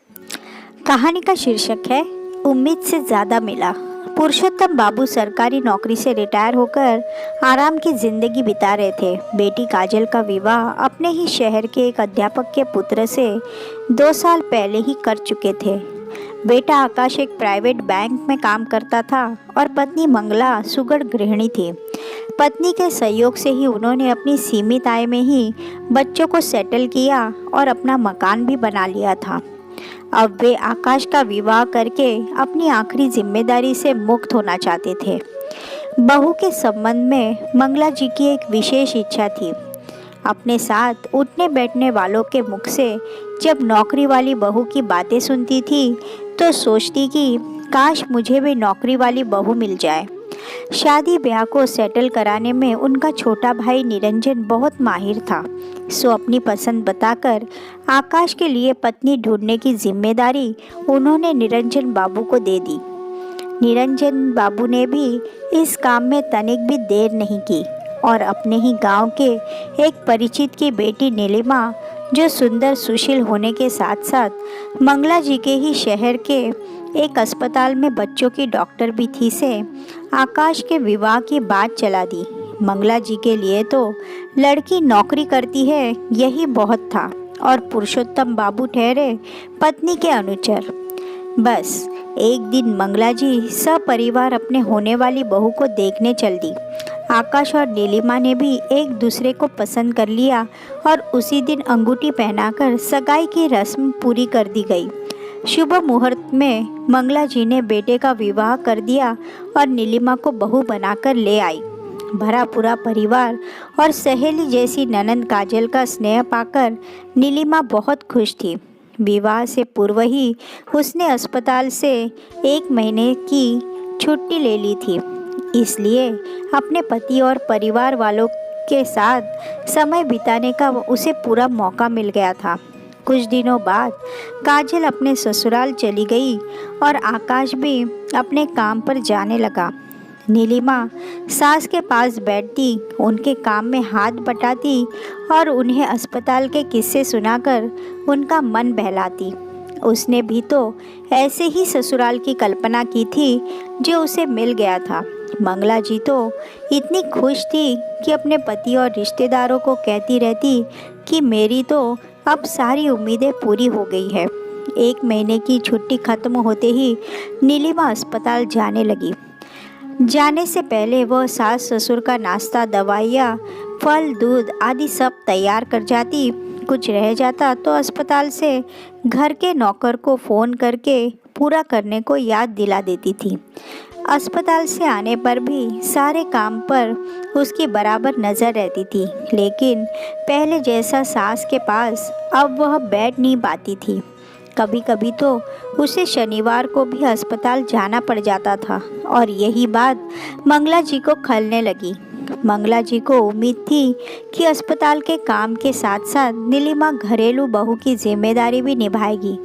कहानी का शीर्षक है उम्मीद से ज़्यादा मिला। पुरुषोत्तम बाबू सरकारी नौकरी से रिटायर होकर आराम की जिंदगी बिता रहे थे। बेटी काजल का विवाह अपने ही शहर के एक अध्यापक के पुत्र से 2 साल पहले ही कर चुके थे। बेटा आकाश एक प्राइवेट बैंक में काम करता था और पत्नी मंगला सुगढ़ गृहिणी थी। पत्नी के सहयोग से ही उन्होंने अपनी सीमित आय में ही बच्चों को सेटल किया और अपना मकान भी बना लिया था। अब वे आकाश का विवाह करके अपनी आखिरी जिम्मेदारी से मुक्त होना चाहते थे। बहू के संबंध में मंगला जी की एक विशेष इच्छा थी। अपने साथ उठने बैठने वालों के मुख से जब नौकरी वाली बहू की बातें सुनती थी तो सोचती कि काश मुझे भी नौकरी वाली बहू मिल जाए। शादी ब्याह को सेटल कराने में उनका छोटा भाई निरंजन बहुत माहिर था, सो अपनी पसंद बताकर आकाश के लिए पत्नी ढूंढने की जिम्मेदारी उन्होंने निरंजन बाबू को दे दी। निरंजन बाबू ने भी इस काम में तनिक भी देर नहीं की और अपने ही गांव के एक परिचित की बेटी नीलिमा, जो सुंदर सुशील होने के साथ साथ मंगला जी के ही शहर के एक अस्पताल में बच्चों की डॉक्टर भी थी, से आकाश के विवाह की बात चला दी। मंगला जी के लिए तो लड़की नौकरी करती है यही बहुत था और पुरुषोत्तम बाबू ठहरे पत्नी के अनुचर। बस एक दिन मंगला जी सपरिवार अपने होने वाली बहू को देखने चल दी। आकाश और नीलिमा ने भी एक दूसरे को पसंद कर लिया और उसी दिन अंगूठी पहनाकर सगाई की रस्म पूरी कर दी गई। शुभ मुहूर्त में मंगला जी ने बेटे का विवाह कर दिया और नीलिमा को बहू बनाकर ले आई। भरा पूरा परिवार और सहेली जैसी ननंद काजल का स्नेह पाकर नीलिमा बहुत खुश थी। विवाह से पूर्व ही उसने अस्पताल से 1 महीने की छुट्टी ले ली थी, इसलिए अपने पति और परिवार वालों के साथ समय बिताने का उसे पूरा मौका मिल गया था। कुछ दिनों बाद काजल अपने ससुराल चली गई और आकाश भी अपने काम पर जाने लगा। नीलिमा सास के पास बैठती, उनके काम में हाथ बटाती और उन्हें अस्पताल के किस्से सुनाकर उनका मन बहलाती। उसने भी तो ऐसे ही ससुराल की कल्पना की थी जो उसे मिल गया था। मंगला जी तो इतनी खुश थी कि अपने पति और रिश्तेदारों को कहती रहती कि मेरी तो अब सारी उम्मीदें पूरी हो गई है। 1 महीने की छुट्टी खत्म होते ही नीलिमा अस्पताल जाने लगी। जाने से पहले वह सास ससुर का नाश्ता, दवाइयाँ, फल, दूध आदि सब तैयार कर जाती। कुछ रह जाता तो अस्पताल से घर के नौकर को फ़ोन करके पूरा करने को याद दिला देती थी। अस्पताल से आने पर भी सारे काम पर उसकी बराबर नज़र रहती थी, लेकिन पहले जैसा सास के पास अब वह बैठ नहीं पाती थी। कभी कभी तो उसे शनिवार को भी अस्पताल जाना पड़ जाता था और यही बात मंगला जी को खलने लगी। मंगला जी को उम्मीद थी कि अस्पताल के काम के साथ साथ नीलिमा घरेलू बहू की जिम्मेदारी भी निभाएगी,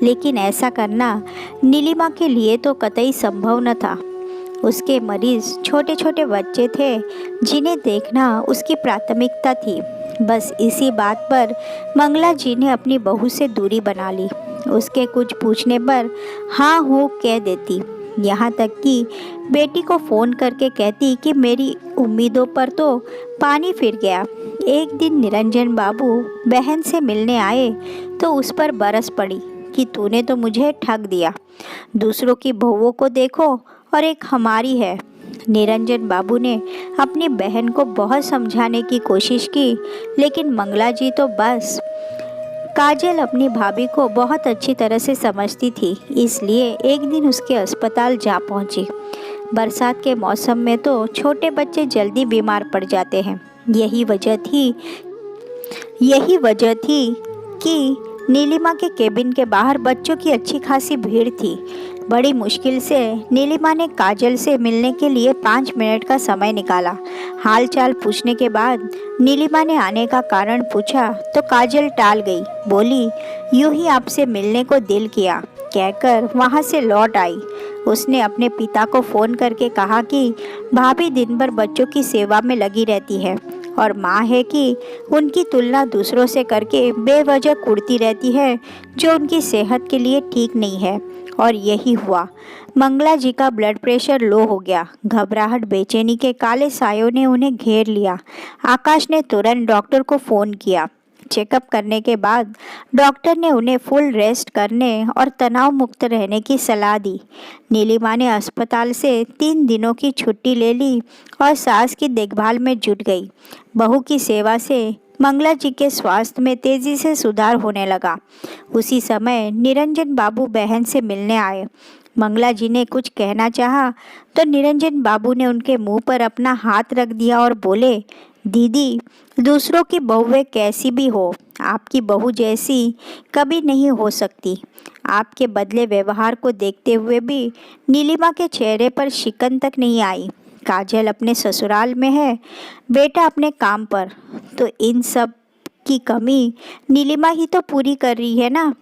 लेकिन ऐसा करना नीलिमा के लिए तो कतई संभव न था। उसके मरीज छोटे छोटे बच्चे थे जिन्हें देखना उसकी प्राथमिकता थी। बस इसी बात पर मंगला जी ने अपनी बहू से दूरी बना ली। उसके कुछ पूछने पर हाँ हूँ कह देती, यहाँ तक कि बेटी को फ़ोन करके कहती कि मेरी उम्मीदों पर तो पानी फिर गया। एक दिन निरंजन बाबू बहन से मिलने आए तो उस पर बरस पड़ी कि तूने तो मुझे ठग दिया, दूसरों की बहुओं को देखो और एक हमारी है। निरंजन बाबू ने अपनी बहन को बहुत समझाने की कोशिश की, लेकिन मंगला जी तो बस काजल अपनी भाभी को बहुत अच्छी तरह से समझती थी, इसलिए एक दिन उसके अस्पताल जा पहुंची। बरसात के मौसम में तो छोटे बच्चे जल्दी बीमार पड़ जाते हैं। यही वजह थी कि नीलिमा के केबिन के बाहर बच्चों की अच्छी खासी भीड़ थी। बड़ी मुश्किल से नीलिमा ने काजल से मिलने के लिए 5 मिनट का समय निकाला। हाल चाल पूछने के बाद नीलिमा ने आने का कारण पूछा तो काजल टाल गई। बोली, यूं ही आपसे मिलने को दिल किया कहकर वहां से लौट आई। उसने अपने पिता को फ़ोन करके कहा कि भाभी दिन भर बच्चों की सेवा में लगी रहती है और माँ है कि उनकी तुलना दूसरों से करके बेवजह कुढ़ती रहती है, जो उनकी सेहत के लिए ठीक नहीं है। और यही हुआ। मंगला जी का ब्लड प्रेशर लो हो गया। घबराहट, बेचैनी के काले सायों ने उन्हें घेर लिया। आकाश ने तुरंत डॉक्टर को फ़ोन किया। चेकअप करने के बाद डॉक्टर ने उन्हें फुल रेस्ट करने और तनाव मुक्त रहने की सलाह दी। नीलिमा ने अस्पताल से 3 दिनों की छुट्टी ले ली और सास की देखभाल में जुट गई। बहू की सेवा से मंगला जी के स्वास्थ्य में तेजी से सुधार होने लगा। उसी समय निरंजन बाबू बहन से मिलने आए। मंगला जी ने कुछ कहना चाहा तो निरंजन बाबू ने उनके मुंह पर अपना हाथ रख दिया और बोले, दीदी, दूसरों की बहुएं कैसी भी हो, आपकी बहू जैसी कभी नहीं हो सकती। आपके बदले व्यवहार को देखते हुए भी नीलिमा के चेहरे पर शिकन तक नहीं आई। काजल अपने ससुराल में है, बेटा अपने काम पर, तो इन सब की कमी नीलिमा ही तो पूरी कर रही है ना।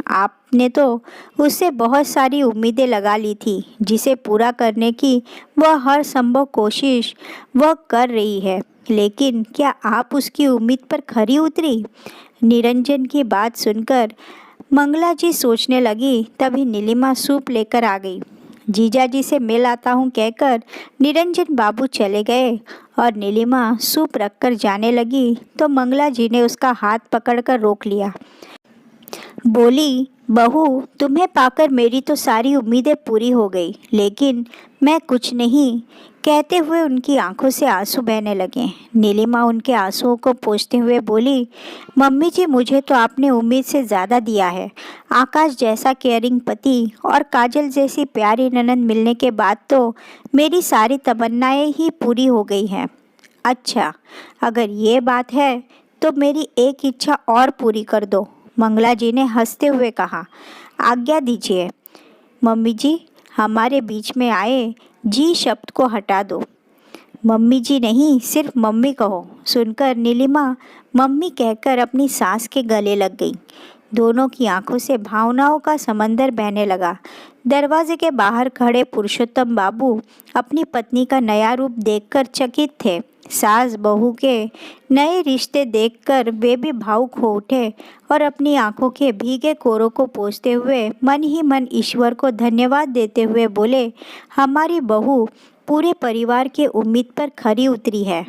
आपने तो उससे बहुत सारी उम्मीदें लगा ली थी, जिसे पूरा करने की वह हर संभव कोशिश वह कर रही है, लेकिन क्या आप उसकी उम्मीद पर खरी उतरी? निरंजन की बात सुनकर मंगला जी सोचने लगी। तभी नीलिमा सूप लेकर आ गई। जीजा जी से मिल आता हूँ कहकर निरंजन बाबू चले गए और नीलिमा सूप रखकर जाने लगी तो मंगला जी ने उसका हाथ पकड़कर रोक लिया। बोली, बहू, तुम्हें पाकर मेरी तो सारी उम्मीदें पूरी हो गई, लेकिन मैं कुछ नहीं। कहते हुए उनकी आंखों से आंसू बहने लगे। नीलिमा उनके आंसुओं को पोंछते हुए बोली, मम्मी जी, मुझे तो आपने उम्मीद से ज़्यादा दिया है। आकाश जैसा केयरिंग पति और काजल जैसी प्यारी ननद मिलने के बाद तो मेरी सारी तमन्नाएं ही पूरी हो गई हैं। अच्छा, अगर ये बात है तो मेरी एक इच्छा और पूरी कर दो, मंगला जी ने हंसते हुए कहा। आज्ञा दीजिए मम्मी जी, हमारे बीच में आए जी शब्द को हटा दो। मम्मी जी नहीं, सिर्फ मम्मी कहो। सुनकर नीलिमा मम्मी कहकर अपनी सास के गले लग गई। दोनों की आंखों से भावनाओं का समंदर बहने लगा। दरवाजे के बाहर खड़े पुरुषोत्तम बाबू अपनी पत्नी का नया रूप देखकर चकित थे। सास बहू के नए रिश्ते देखकर वे भी भावुक हो उठे और अपनी आंखों के भीगे कोरों को पोंछते हुए मन ही मन ईश्वर को धन्यवाद देते हुए बोले, हमारी बहू पूरे परिवार के उम्मीद पर खरी उतरी है।